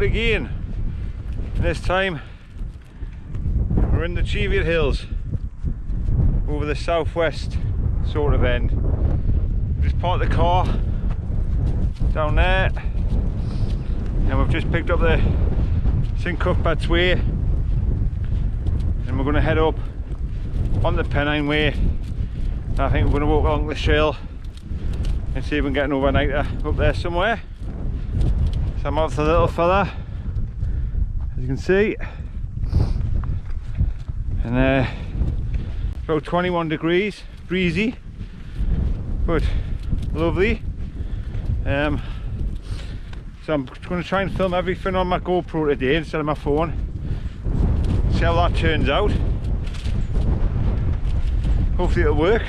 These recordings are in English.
again. And this time we're in the Cheviot Hills over the southwest sort of end. We just parked the car down there and we've just picked up the St Cuthbert's Way and we're going to head up on the Pennine Way. I think we're going to walk along the trail and see if we can get an overnighter up there somewhere. So I'm off the little fella, as you can see, and about 21 degrees, breezy, but lovely. So I'm going to try and film everything on my GoPro today instead of my phone. See how that turns out. Hopefully it'll work.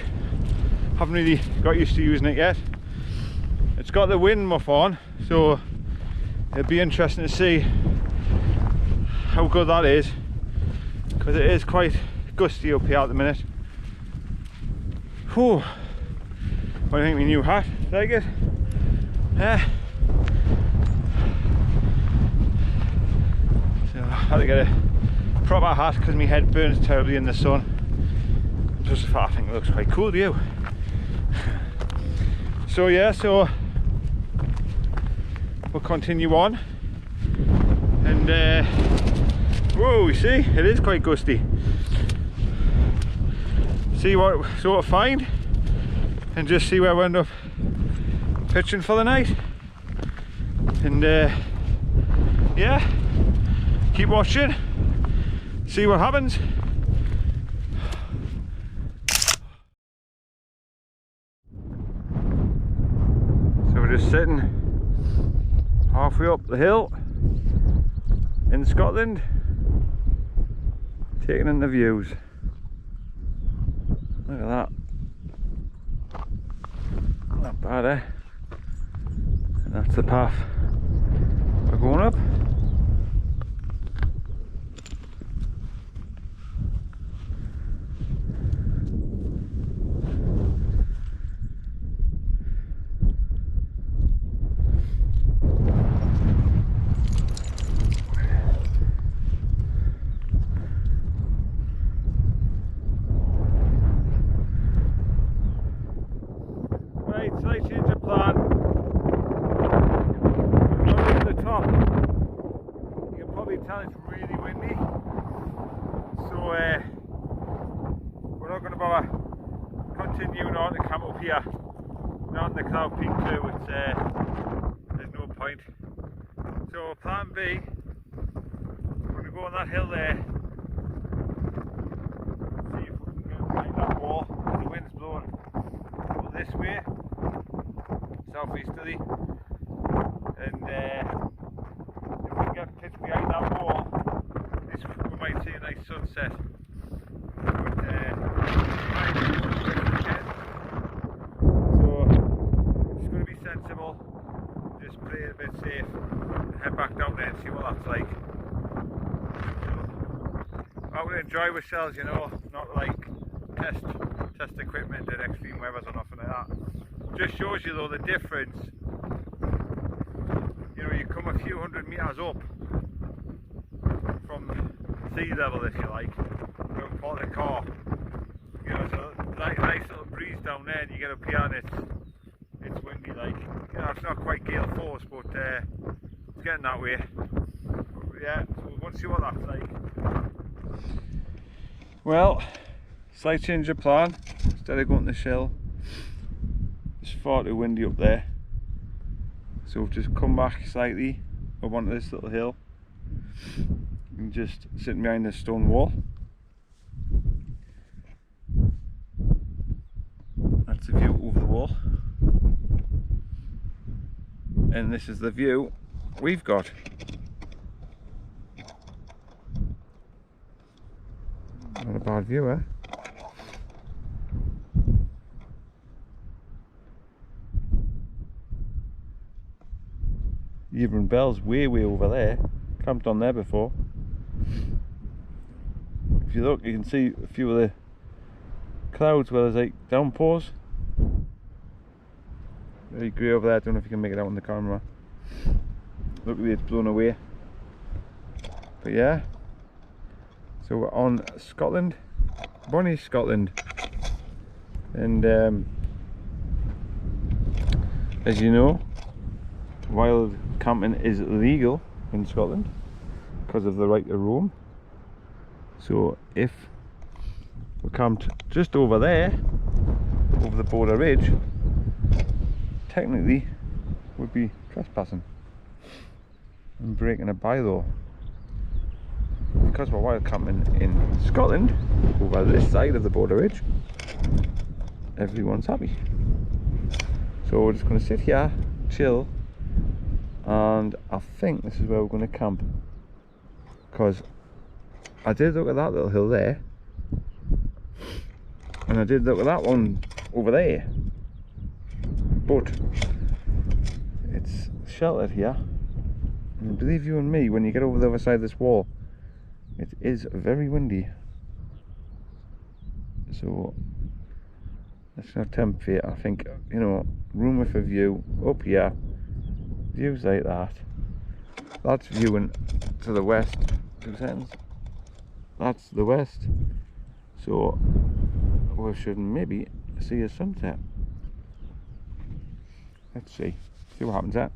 Haven't really got used to using it yet. It's got the wind muff on, so it'll be interesting to see how good that is, because it is quite gusty up here at the minute. Whew. What do you think of my new hat? Like it? Yeah. So I had to get a proper hat because my head burns terribly in the sun. Plus the fact I think it looks quite cool to you. So yeah, so we'll continue on, and whoa, you see, it is quite gusty. See what we sort of find, and just see where we end up pitching for the night. And yeah, keep watching, see what happens. So we're just sitting halfway up the hill in Scotland, taking in the views. Look at that. Not bad, eh? And that's the path we're going up. Slight change of plan. We're up to the top. You can probably tell it's really windy, so we're not going to bother continuing on to camp up here. Not on the Cloud Peak too. It's there's no point. So plan B, we're going to go on that hill there. See if we can get behind that wall. The wind's blowing this way, southeasterly, and if we can get pitched behind that wall, we might see a nice sunset. But so just going to be sensible, just play it a bit safe, and head back down there and see what that's like. So, I would enjoy ourselves, you know, not like test equipment and extreme weathers or nothing like that. Just shows you though the difference. You know, you come a few hundred meters up from sea level, if you like, don't park the car. You know, so like nice little breeze down there, and you get up here and it's windy, like, you know, it's not quite gale force, but it's getting that way. But yeah, so we want to see what that's like. Well, slight change of plan. Instead of going to the shell, it's far too windy up there, so we've just come back slightly up onto this little hill and just sitting behind this stone wall. That's the view over the wall, and this is the view we've got. Not a bad view, eh? Even Bell's way over there. Camped on there before. If you look, you can see a few of the clouds where there's like downpours. Very grey over there. I don't know if you can make it out on the camera. Look at it, it's blown away. But yeah, so we're on Scotland, Bonnie, Scotland, and as you know, wild camping is legal in Scotland because of the right to roam. So if we camped just over there, over the border ridge, technically would be trespassing and breaking a bylaw. Because we're wild camping in Scotland, over this side of the border ridge, everyone's happy. So we're just going to sit here, chill, and I think this is where we're going to camp. Because I did look at that little hill there, and I did look at that one over there, but it's sheltered here. And believe you and me, when you get over the other side of this wall, it is very windy. So let's not tempt fate. I think, you know, room with a view up here, views like that. That's viewing to the west. 2 seconds. That's the west. So we should maybe see a sunset. Let's see what happens there.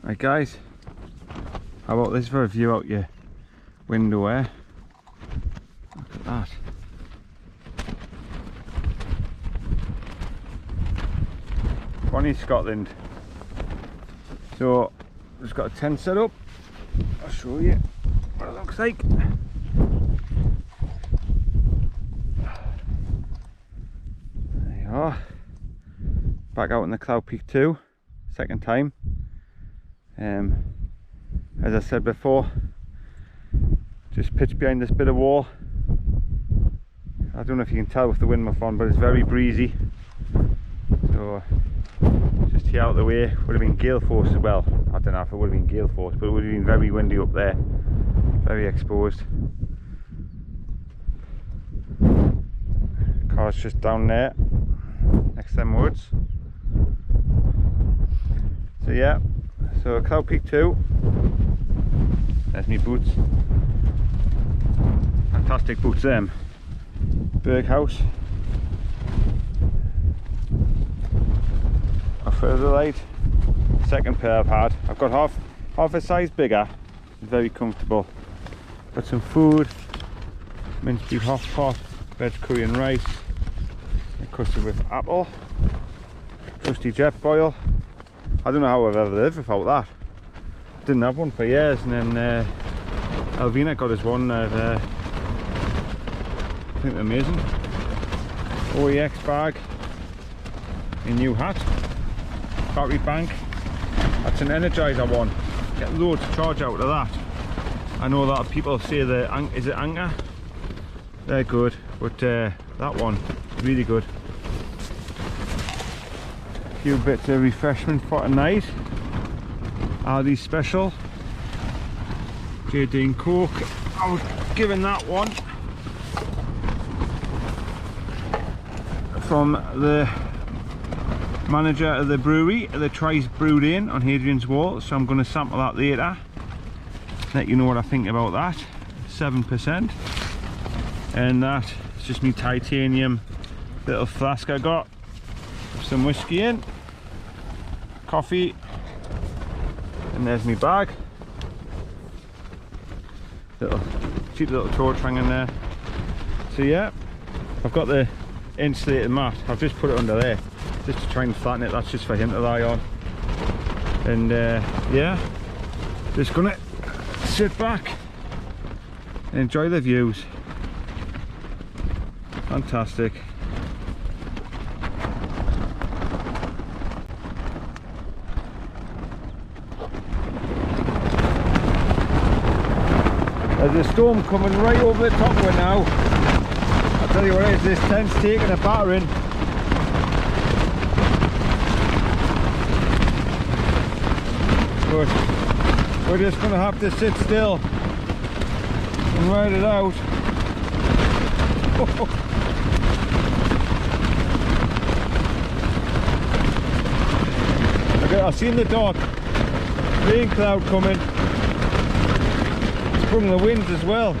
Right guys, how about this for a view out your window there? Look at that. Bonnie, Scotland. So just got a tent set up. I'll show you what it looks like. There you are. Back out in the Cloud Peak 2, second time. As I said before, just pitched behind this bit of wall. I don't know if you can tell with the wind muff on, but it's very breezy. So just here out of the way. Would have been gale force as well. I don't know if it would have been gale force, but it would have been very windy up there, very exposed. Car's just down there next to them woods. So yeah, so Cloud Peak 2, there's me boots, fantastic boots them, Berg House, a further light, second pair I've had. I've got half a size bigger, very comfortable. Got some food, minced beef hot pot, veg curry and rice, a custard with apple, trusty jet boil. I don't know how I've ever lived without that. Didn't have one for years, and then Alvina got us one that I think they're amazing. OEX bag, a new hat, battery bank. That's an Energizer one. Get loads of charge out of that. I know that people say is it Anchor? They're good, but that one really good. Few bits of refreshment for tonight. Aldi special, JD and Coke. I was given that one from the manager of the brewery that tries brewed in on Hadrian's Wall, so I'm going to sample that later, let you know what I think about that. 7%, and that is just me titanium little flask I got with some whiskey in, coffee, and there's my bag. Cheap little torch hanging there. So yeah, I've got the insulated mat. I've just put it under there just to try and flatten it. That's just for him to lie on. And yeah, just gonna sit back and enjoy the views. Fantastic. There's a storm coming right over the top of it now. I'll tell you what it is, this tent's taking a battering. But we're just going to have to sit still and ride it out. I seen the dark rain cloud coming. It's brought the winds as well.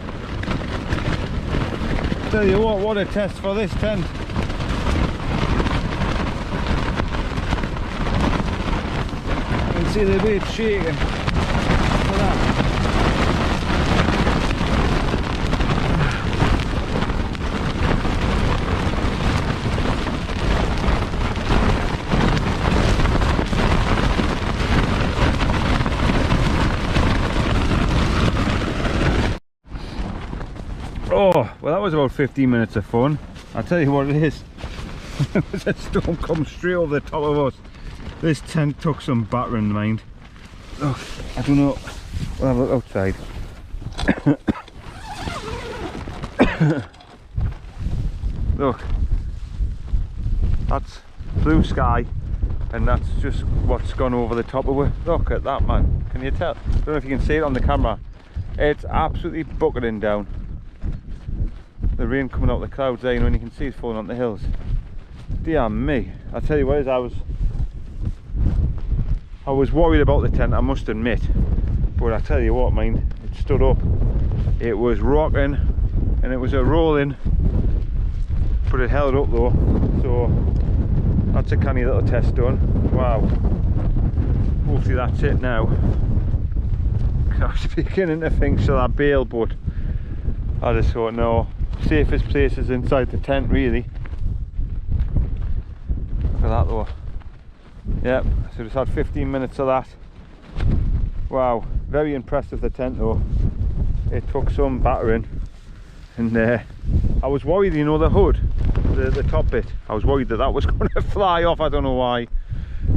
Tell you what a test for this tent. You can see the way it's shaking. Look at that. Oh, well that was about 15 minutes of fun. I'll tell you what it is. There was a storm come straight over the top of us. This tent took some battering, mind. Look, I don't know. We'll have a look outside. Look, that's blue sky, and that's just what's gone over the top of it. Look at that, man. Can you tell? I don't know if you can see it on the camera. It's absolutely bucketing down. The rain coming out of the clouds there, you know, and you can see it's falling on the hills. Dear me, I'll tell you what it is, I was worried about the tent, I must admit, but I tell you what, mind, it stood up. It was rocking and it was a rolling, but it held up though, so that's a canny little test done. Wow, hopefully that's it now. I was beginning to think, shall I bail, but I just thought no. Safest place is inside the tent, really. Look at that though. Yep, so just had 15 minutes of that. Wow, very impressed with the tent though. It took some battering, and I was worried, you know, the hood, the top bit, I was worried that was going to fly off. I don't know why.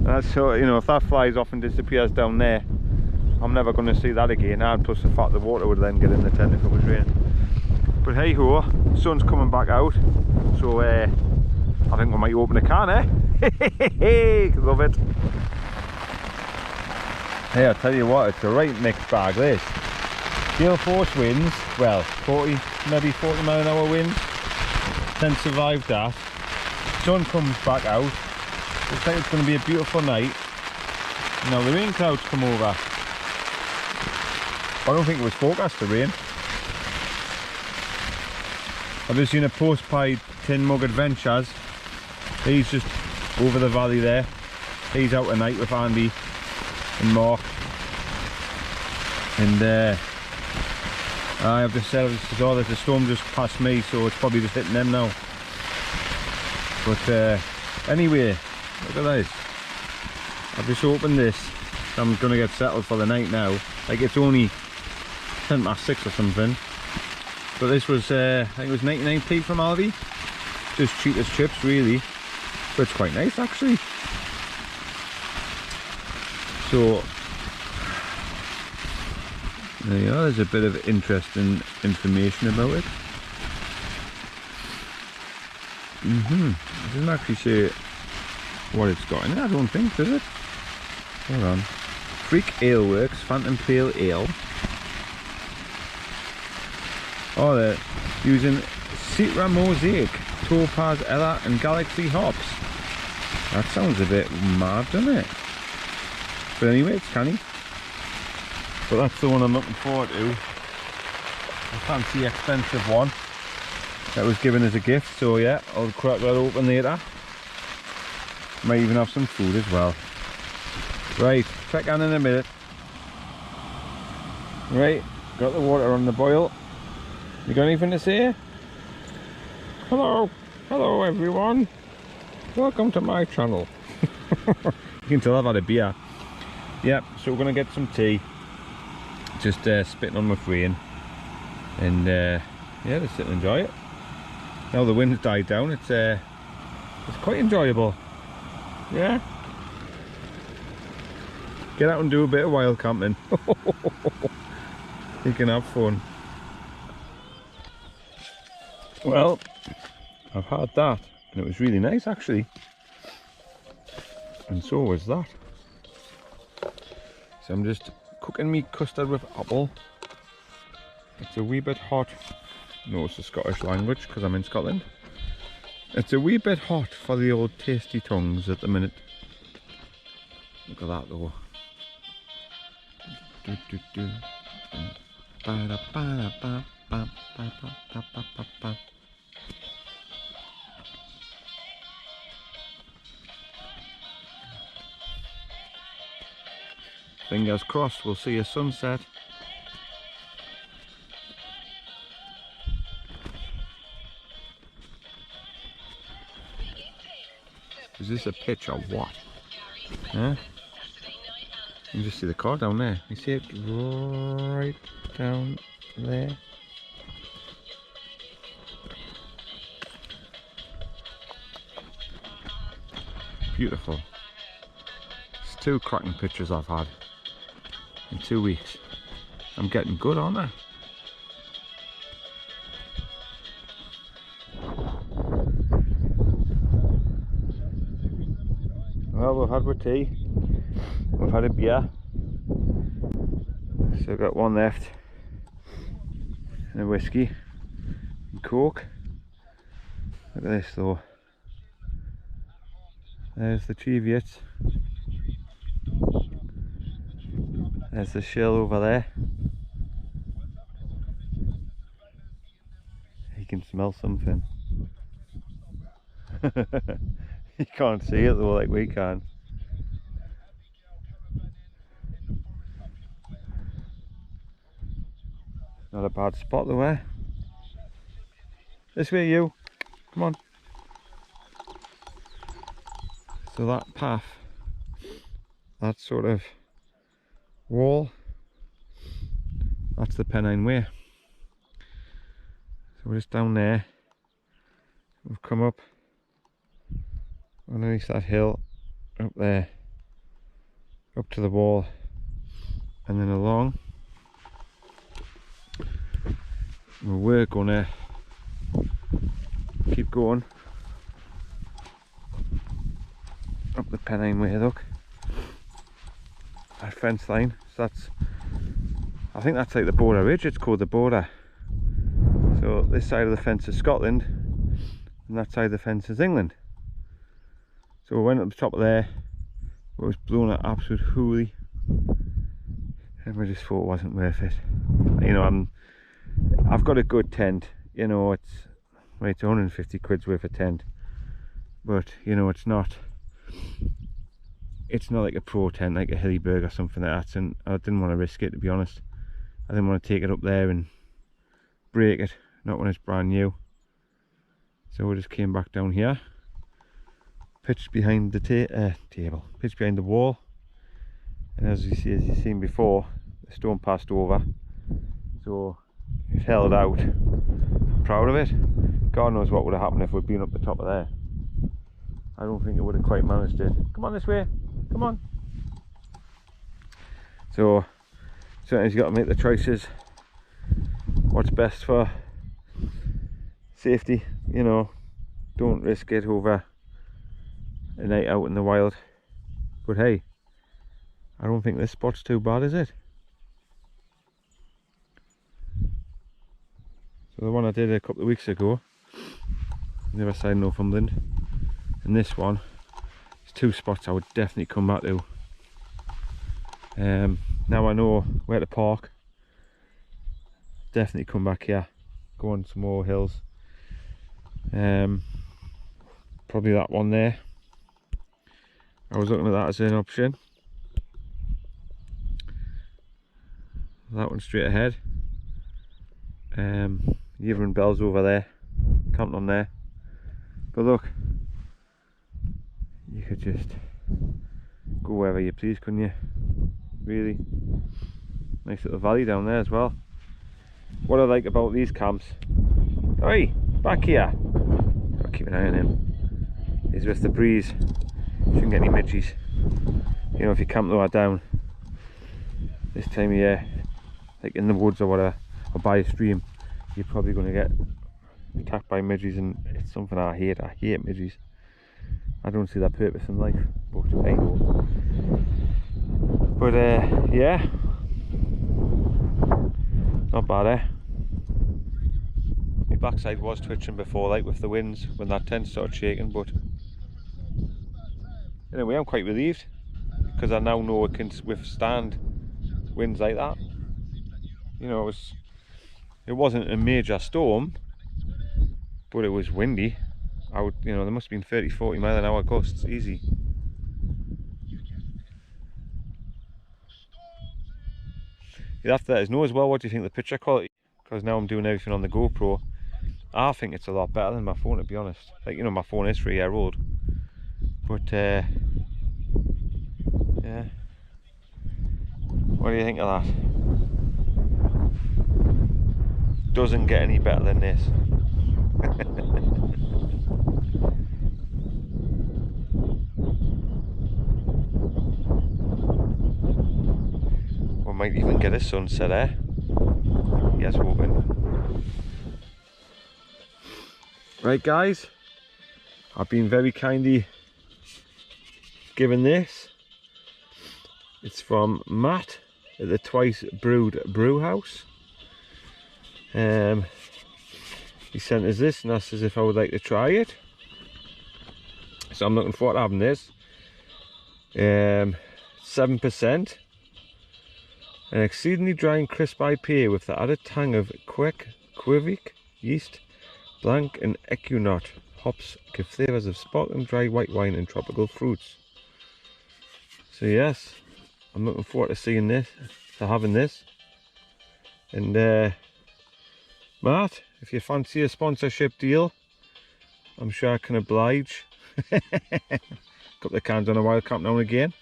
And so, you know, if that flies off and disappears down there, I'm never going to see that again. And plus the fact the water would then get in the tent if it was raining. But hey ho, sun's coming back out, so I think we might open a can, eh? Love it. Hey, I'll tell you what, it's a right mixed bag this. Gale force winds, well, 40, maybe 40 mile an hour winds. Then survived that. Sun comes back out. Looks like it's going to be a beautiful night. Now the rain clouds come over. I don't think it was forecast to rain. I've just seen a post by Tin Mug Adventures. He's just over the valley there. He's out tonight with Andy and Mark. And I've just said, oh, there's a storm just past me, so it's probably just hitting them now. But anyway, look at this. I've just opened this. I'm going to get settled for the night now. Like, it's only 6:10 or something. But this was, I think it was 99p from Aldi. Just cheap as chips, really. But it's quite nice, actually. So, there you are. There's a bit of interesting information about it. It doesn't actually say what it's got in it, I don't think, does it? Hold on. Freak Ale Works, Phantom Pale Ale. Oh, they're using Citra Mosaic, Topaz, Ella and Galaxy hops. That sounds a bit mad, doesn't it? But anyway, it's canny. But that's the one I'm looking forward to. A fancy expensive one that was given as a gift, so yeah, I'll crack that open later. Might even have some food as well. Right, check on in a minute. Right, got the water on the boil. You got anything to say? Hello, hello everyone. Welcome to my channel. You can tell I've had a beer. Yep, so we're gonna get some tea. Just spitting on my rain, and yeah, just sit and enjoy it. Now the wind's died down, it's quite enjoyable. Yeah. Get out and do a bit of wild camping. You can have fun. Well, I've had that, and it was really nice actually. And so was that. So I'm just cooking me custard with apple. It's a wee bit hot. No, it's the Scottish language because I'm in Scotland. It's a wee bit hot for the old tasty tongues at the minute. Look at that though. Do, do, do. Ba-da-ba-da-ba-ba-ba-ba-ba-ba-ba. Fingers crossed we'll see a sunset. Is this a pitch or what? Huh? You can just see the car down there. You see it right down there? Beautiful. It's 2 cracking pictures I've had in 2 weeks. I'm getting good, aren't I? Well, we've had our tea, we've had a beer, so I've got one left, and a whiskey, and Coke. Look at this though, there's the Cheviots, there's the shell over there, you can smell something. You can't see it though like we can. Not a bad spot though, eh? This way you, come on. So that path, that sort of wall, that's the Pennine way. So we're just down there, we've come up underneath that hill, up there, up to the wall, and then along. We're gonna keep going up the Pennine way. Look, that fence line, so that's, I think that's like the border ridge, it's called the border. So this side of the fence is Scotland and that side of the fence is England. So we went up the top of there, it was blowing an absolute hoolie, and we just thought it wasn't worth it. You know, I've got a good tent, you know, it's 150 quid's worth of tent, but you know, it's not like a pro tent like a Hillyberg or something like that, and I didn't want to risk it, to be honest. I didn't want to take it up there and break it, not when it's brand new. So we just came back down here, pitched behind the table, pitched behind the wall, and as you've seen before, the stone passed over, so it held out. I'm proud of it. God knows what would have happened if we'd been up the top of there. I don't think it would have quite managed it. Come on this way, come on. So sometimes you've got to make the choices, what's best for safety, you know. Don't risk it over a night out in the wild. But hey, I don't think this spot's too bad, is it? So the one I did a couple of weeks ago, the other side of Northumberland, and this one, there's 2 spots I would definitely come back to. Now I know where to park, definitely come back here, go on some more hills. Probably that one there, I was looking at that as an option. That one straight ahead. Yever and Bell's over there, camped on there. But look, you could just go wherever you please, couldn't you? Really nice little valley down there as well. What I like about these camps, oi, back here, gotta keep an eye on him, is with the breeze, you shouldn't get any midges. You know, if you camp lower down this time of year, like in the woods or whatever, or by a stream, you're probably going to get attacked by midges, and it's something I hate. I hate midges. I don't see their purpose in life, but hey. But yeah, not bad, eh? My backside was twitching before, like with the winds, when that tent started shaking, but anyway, I'm quite relieved because I now know it can withstand winds like that. You know, it wasn't a major storm, but it was windy. You know, there must have been 30-40 mile an hour gusts, easy. You'd have to let us know as well, what do you think of the picture quality? Because now I'm doing everything on the GoPro. I think it's a lot better than my phone, to be honest. Like, you know, my phone is 3-year old. But, yeah. What do you think of that? Doesn't get any better than this. We might even get a sunset there. Yes, hoping. Right guys, I've been very kindly given this. It's from Matt at the Twice Brewed Brew House. He sent us this and asked us if I would like to try it. So I'm looking forward to having this. 7%. An exceedingly dry and crisp IPA with the added tang of Cheviot yeast, blanc and Equinot hops give flavours of sparkling dry white wine and tropical fruits. So yes, I'm looking forward to seeing this, to having this. And Matt, if you fancy a sponsorship deal, I'm sure I can oblige. Couple of cans on a wild camp now and again.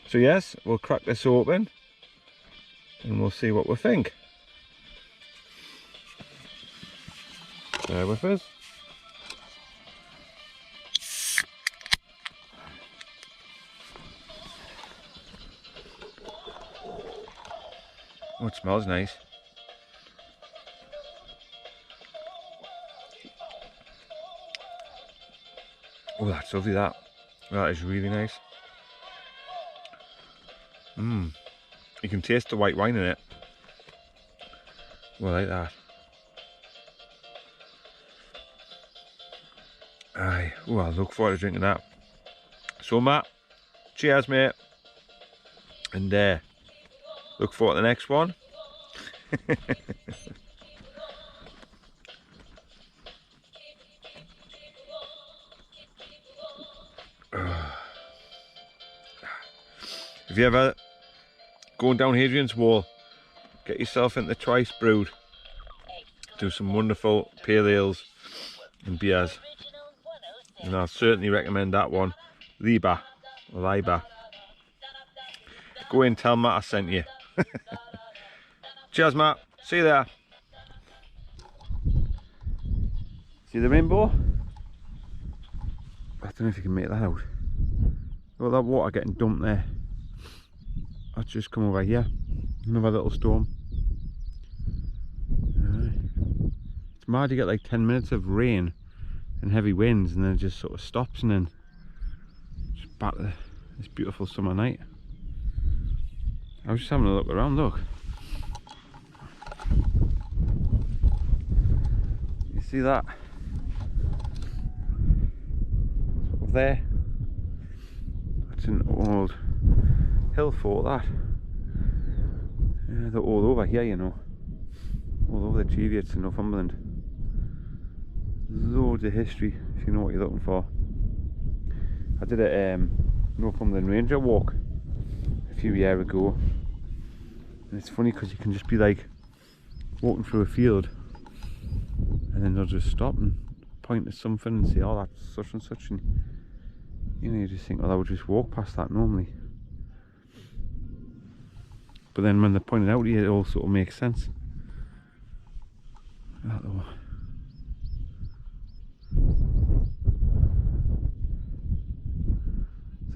So yes, we'll crack this open and we'll see what we think. Bear with us. Oh, it smells nice. Oh, that's lovely, that. That is really nice. You can taste the white wine in it. Well, like that. Aye. Oh, I look forward to drinking that. So Matt, cheers mate. And look forward to the next one. If you ever going down Hadrian's Wall, get yourself into Twice Brewed. Do some wonderful pale ales and beers. And I'll certainly recommend that one. Liba. Go in, tell Matt I sent you. Cheers Matt, see you there. See the rainbow? I don't know if you can make that out. Look at that water getting dumped there. I've just come over here. Another little storm. It's mad, you get like 10 minutes of rain and heavy winds and then it just sort of stops and then just back to this beautiful summer night. I was just having a look around, look. You see that? Up there. That's an old hill fort, that. Yeah, they're all over here, you know. All over the Cheviots in Northumberland. Loads of history, if you know what you're looking for. I did a Northumberland Ranger walk a few years ago. And it's funny because you can just be like walking through a field and then they'll just stop and point at something and say, oh, that's such and such, and you know, you just think, oh, I would just walk past that normally. But then when they're pointed out to you, it all sort of makes sense.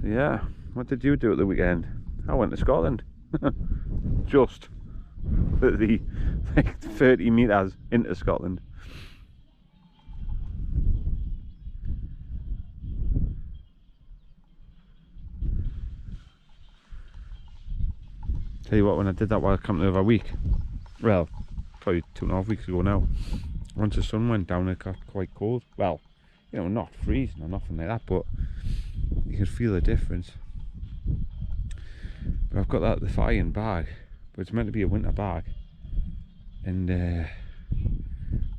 So yeah, what did you do at the weekend? I went to Scotland. Just the like 30 metres into Scotland. Tell you what, when I did that wild camp the other week, well, probably 2.5 weeks ago now, once the sun went down it got quite cold. Well, you know, not freezing or nothing like that, but you could feel the difference. But I've got the fire bag, but it's meant to be a winter bag. And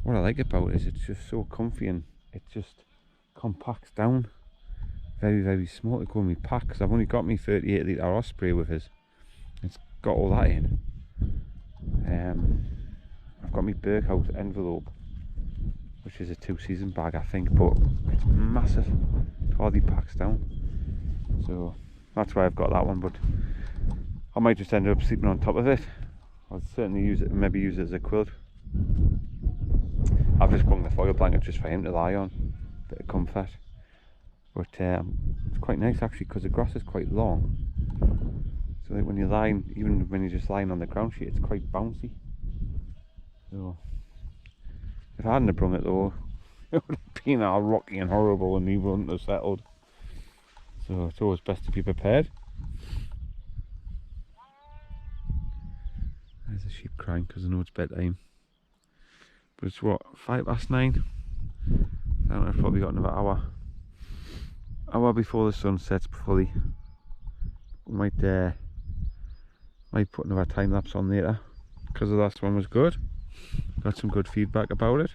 what I like about it is it's just so comfy, and it just compacts down very, very small to go in my pack, because I've only got me 38 litre Osprey with us. It's got all that in. I've got my Berkhouse envelope, which is a 2-season bag I think, but it's massive. It hardly packs down. So that's why I've got that one, but I might just end up sleeping on top of it. I'll certainly use it, maybe use it as a quilt. I've just hung the foil blanket just for him to lie on, bit of comfort. But it's quite nice actually, because the grass is quite long. So like when you're lying, even when you're just lying on the ground sheet, it's quite bouncy. So if I hadn't have brung it though, it would have been all rocky and horrible, and he wouldn't have settled. So it's always best to be prepared. There's a sheep crying because I know it's bedtime. But it's what, 9:05? I don't know, I've probably got another hour before the sun sets fully. We might put another time lapse on later, because the last one was good. Got some good feedback about it.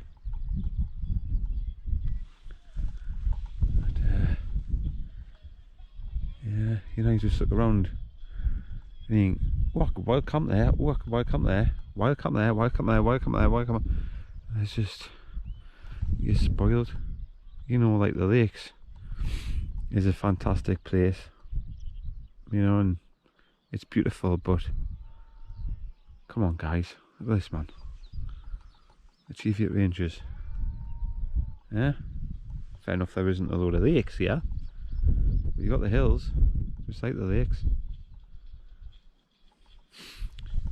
But, yeah, you know, you just look around and you think, oh, I could wild camp there, oh, I could wild camp there, wild camp there, wild camp there, wild camp there, wild camp there. It's just, you're spoiled. You know, like the lakes is a fantastic place, you know, and it's beautiful, but come on guys, look at this, man. The Cheviot Ranges. Yeah, fair enough there isn't a load of lakes here, but you got the hills, just like the lakes.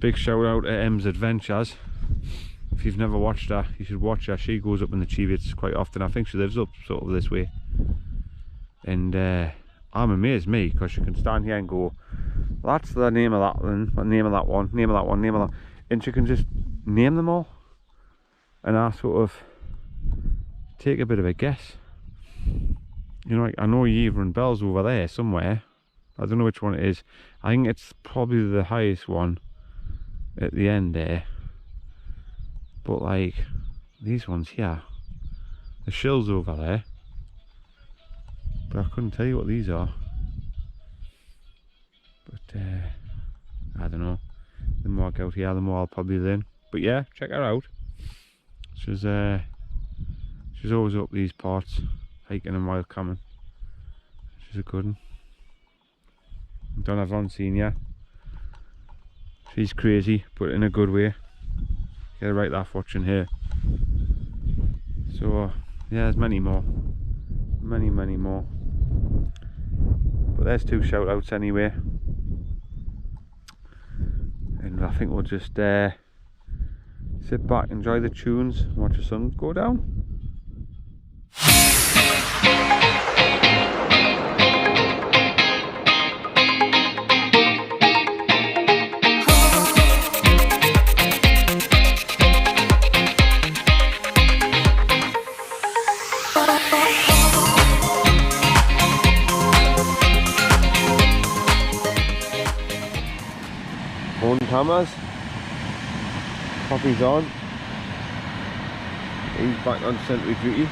Big shout out to M's Adventures. If you've never watched her, you should watch her. She goes up in the Cheviots quite often. I think she lives up sort of this way. And I'm amazed, me, because she can stand here and go, that's the name of that one, name of that one, name of that one, name of that, and she can just name them all. And I sort of take a bit of a guess. You know, like, I know Yeaver and Bell's over there somewhere. I don't know which one it is. I think it's probably the highest one at the end there. But like, these ones here, the shills over there. But I couldn't tell you what these are. But I don't know. The more I go out here, the more I'll probably learn. But yeah, check her out. She's always up these parts, hiking and wild camping. She's a good one. Don't have on seen yet. She's crazy, but in a good way. Get right laugh watching her. So yeah, there's many more. Many more. But there's 2 shout outs anyway. And I think we'll just sit back, enjoy the tunes, watch the sun go down. On cameras, Poppy's on, he's back on sentry duty.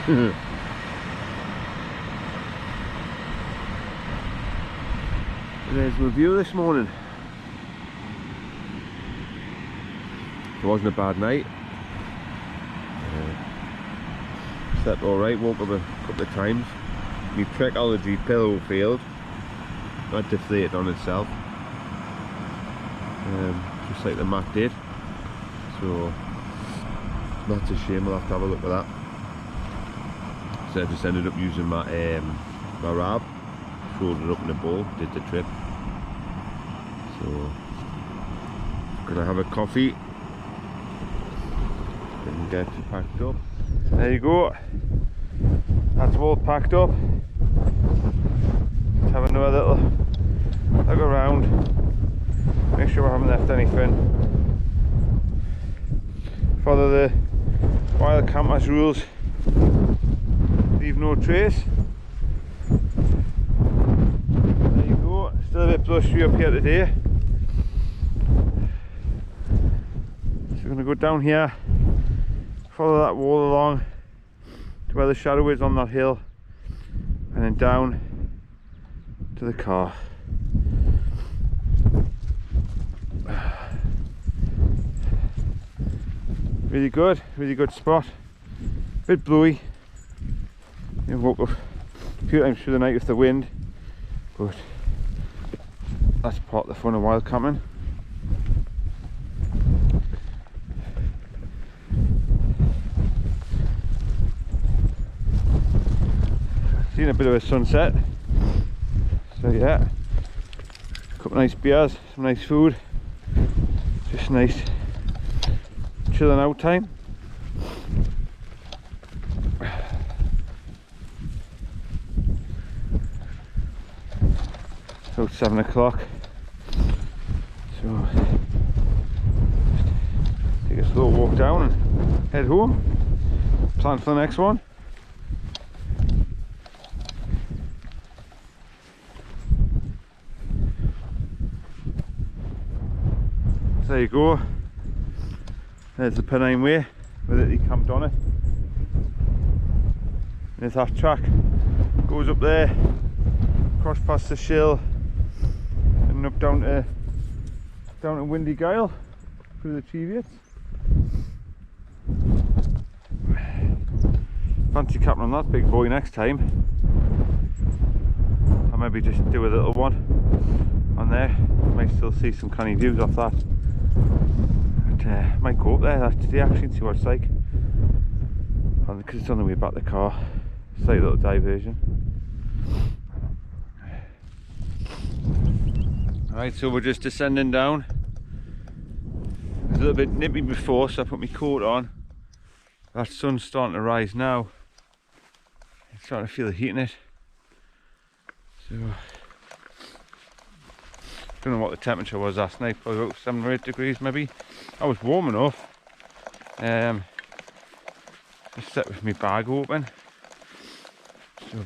And there's my view this morning. It wasn't a bad night. Slept alright, woke up a couple of times. My Trekology pillow failed. That deflated on itself. Just like the mat did. So that's a shame, I'll have to have a look at that. So I just ended up using my my rab, folded it up in a bowl, did the trip. So gonna have a coffee and get it packed up. There you go. That's all packed up. Let's have another little look around. Make sure we haven't left anything. Follow the wild campers rules. Leave no trace. There you go. Still a bit blustery up here today. So we're going to go down here, follow that wall along to where the shadow is on that hill, and then down to the car. Really good spot. Bit blowy. Woke up a few times through the night with the wind, but that's part of the fun of wild camping. Seen a bit of a sunset, so yeah, a couple of nice beers, some nice food, just nice chilling out time. So it's 7 o'clock, so take a slow walk down and head home, plan for the next one. So there you go, there's the Pennine way with it, he camped on it. There's that track, goes up there, across past the Shill, and up down to Windy Gale through the Cheviots. Fancy camping on that big boy next time. I'll maybe just do a little one on there. Might still see some canny views off that. But, might go up there today actually and see what it's like. Because it's on the way back to the car. Slight little diversion. Right, so we're just descending down. It was a little bit nippy before, so I put my coat on. That sun's starting to rise now. I'm starting to feel the heat in it. So, don't know what the temperature was last night, probably about 7 or 8 degrees maybe. I was warm enough. Just sit with my bag open. So,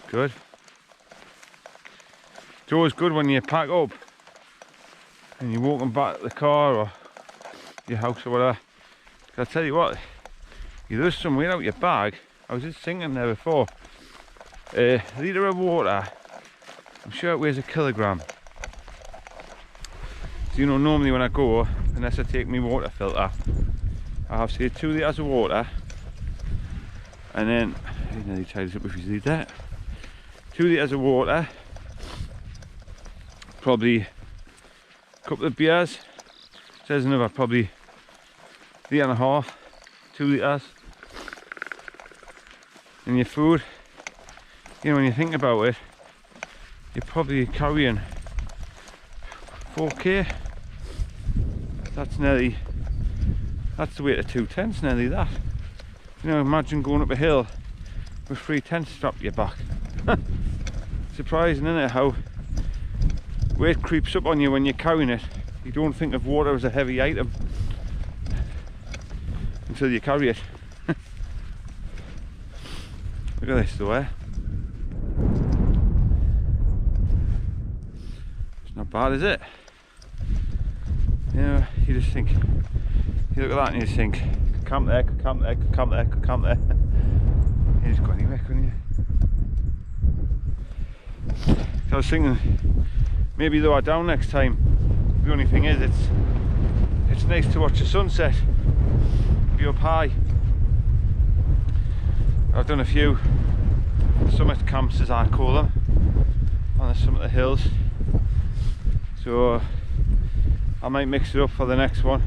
good. It's always good when you pack up and you're walking back to the car or your house or whatever. I'll tell you what, you lose some weight out your bag. I was just thinking there before, a litre of water, I'm sure it weighs a kilogram. So you know, normally when I go, unless I take my water filter, I have say 2 litres of water, and then, he nearly ties up if you see that, 2 litres of water, probably a couple of beers, says another probably 3.5, 2 litres, and your food, you know, when you think about it, you're probably carrying 4k, that's the weight of 2 tents, nearly that. You know, imagine going up a hill with 3 tents strapped to your back. Surprising, isn't it, how weight creeps up on you when you're carrying it. You don't think of water as a heavy item until you carry it. Look at this though, eh? It's not bad, is it? You know, you just think, you look at that and you just think, could camp there, could camp there, could camp there, could camp there. You just go anywhere, couldn't you? So I was thinking, maybe lower down next time. The only thing is, it's nice to watch the sunset, be up high. I've done a few summit camps, as I call them, on the summit of the hills. So I might mix it up for the next one.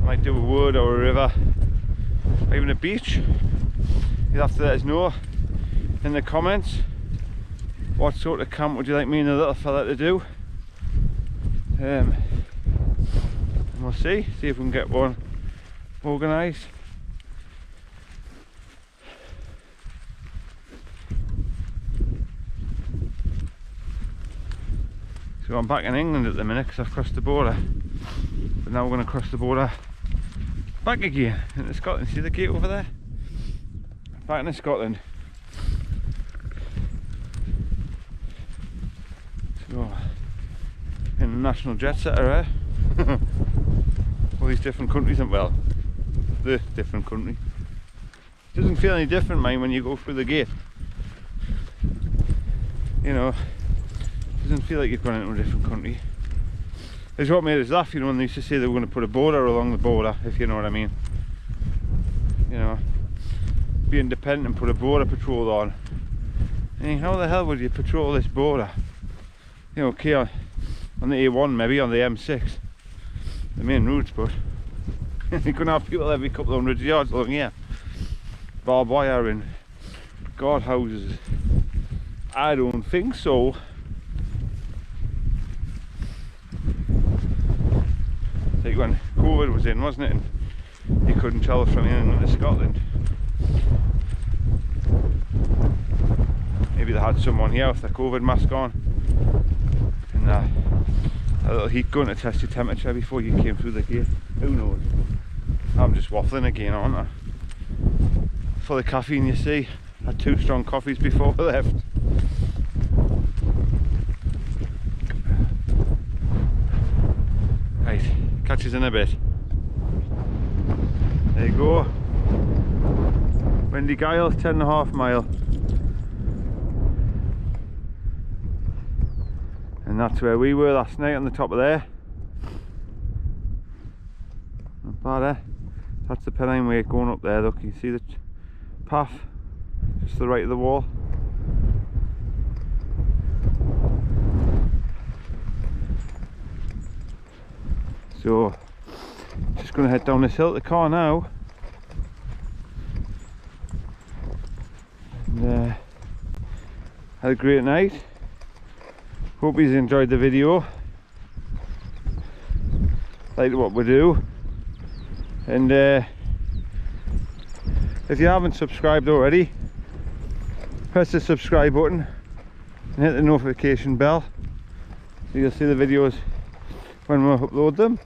I might do a wood or a river, or even a beach. You'll have to let us know in the comments what sort of camp would you like me and the little fella to do. And we'll see if we can get one organised. So I'm back in England at the minute because I've crossed the border, but now we're going to cross the border back again into Scotland. See the gate over there? Back into Scotland. national jet setter, eh? All these different countries, and well, the different country. Doesn't feel any different, mate, when you go through the gate. You know, doesn't feel like you've gone into a different country. It's what made us laugh, you know, when they used to say they were going to put a border along the border, if you know what I mean. You know, be independent and put a border patrol on. I mean, how the hell would you patrol this border? You know, okay, on the A1 maybe, on the M6, the main routes, but you couldn't have people every couple of 100 yards along here. Barbed wire and guard houses. I don't think so. It's like when COVID was in, wasn't it? And you couldn't travel from England to Scotland. Maybe they had someone here with their COVID mask on. And a little heat gun to test your temperature before you came through the gate. Who knows? I'm just waffling again, aren't I? For the caffeine, you see. Had 2 strong coffees before I left. Right, catch us in a bit. There you go. Windy Giles, 10.5 mile. And that's where we were last night, on the top of there. Not bad, eh? That's the Pennine way going up there. Look, you see the path just to the right of the wall. So just going to head down this hill to the car now. And had a great night. Hope you enjoyed the video, like what we do. And if you haven't subscribed already, press the subscribe button and hit the notification bell so you'll see the videos when we upload them.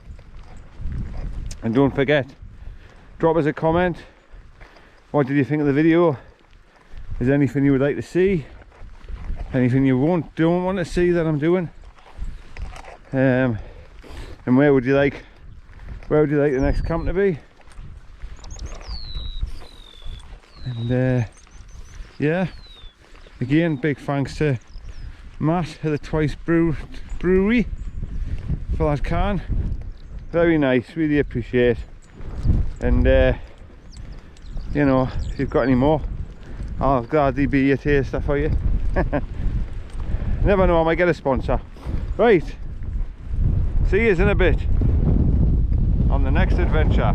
And don't forget, drop us a comment. What did you think of the video? Is there anything you would like to see? Anything you don't want to see that I'm doing? And where would you like the next camp to be? And yeah, again, big thanks to Matt at the Twice Brewery for that can. Very nice, really appreciate. And you know, if you've got any more, I'll gladly be a taster for you. Never know, I might get a sponsor. Right, see you in a bit on the next adventure.